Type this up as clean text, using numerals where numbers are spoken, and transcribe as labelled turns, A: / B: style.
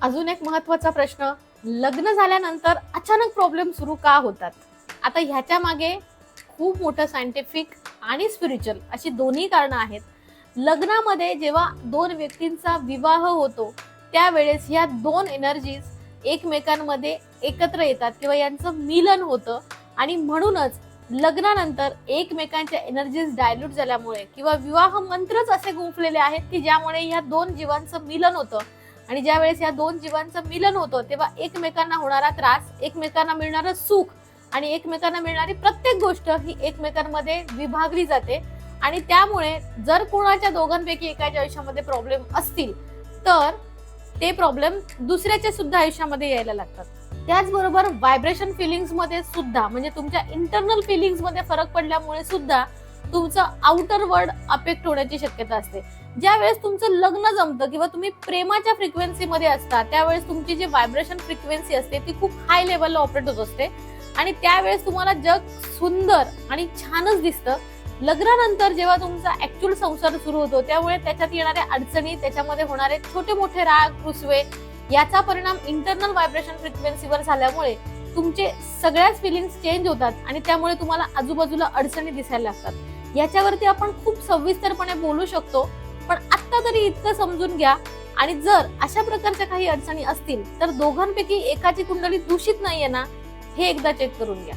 A: अजून एक महत्त्वाचा प्रश्न, लग्न झाल्यानंतर अचानक प्रॉब्लेम सुरू का होतात? आता ह्याच्या मागे खूप मोठं सायंटिफिक आणि स्पिरिच्युअल अशी दोन्ही कारणं आहेत. लग्नामध्ये जेव्हा दोन व्यक्तींचा विवाह होतो त्यावेळेस ह्या दोन एनर्जीज एकमेकांमध्ये एकत्र येतात किंवा यांचं मिलन होतं आणि म्हणूनच लग्नानंतर एकमेकांच्या एनर्जीज डायल्यूट झाल्यामुळे किंवा विवाह मंत्रच असे गुंफलेले आहेत की ज्यामुळे ह्या दोन जीवांचं मिलन होतं आणि ज्या वेळेस या दोन जीवांचं मिलन होतं तेव्हा एकमेकांना होणारा त्रास, एकमेकांना मिळणारं सुख आणि एकमेकांना मिळणारी प्रत्येक गोष्ट ही एकमेकांमध्ये विभागली जाते आणि त्यामुळे जर कोणाच्या दोघांपैकी एकाच्या आयुष्यामध्ये प्रॉब्लेम असतील तर ते प्रॉब्लेम दुसऱ्याच्या सुद्धा आयुष्यामध्ये यायला लागतात. त्याचबरोबर व्हायब्रेशन फिलिंग्स मध्ये सुद्धा म्हणजे तुमच्या इंटरनल फिलिंग्स मध्ये फरक पडल्यामुळे सुद्धा तुमचं आउटर वर्ल्ड अफेक्ट होण्याची शक्यता असते. ज्या वेळेस तुमचं लग्न जमतं किंवा तुम्ही प्रेमाच्या फ्रिक्वेन्सी मध्ये असता त्यावेळेस तुमची जी व्हायब्रेशन फ्रिक्वेन्सी असते ती खूप हाय लेवलला ऑपरेट होत असते आणि त्यावेळेस तुम्हाला जग सुंदर आणि छानच दिसतं. लग्नानंतर जेव्हा तुमचा ऍक्च्युअल संसार सुरू होतो त्यामुळे त्याच्यात येणाऱ्या अडचणी, त्याच्यामध्ये होणारे छोटे मोठे राग रुसवे याचा परिणाम इंटरनल व्हायब्रेशन फ्रिक्वेन्सीवर झाल्यामुळे तुमचे सगळ्याच फिलिंग्स चेंज होतात आणि त्यामुळे तुम्हाला आजूबाजूला अडचणी दिसायला लागतात. याच्यावरती आपण खूप सविस्तरपणे बोलू शकतो, पण आता तरी इतकं समजून घ्या. आणि जर अशा प्रकारच्या काही अडचणी असतील तर दोघांपैकी एकाची कुंडली दूषित नाहीये ना हे एकदा चेक करून घ्या.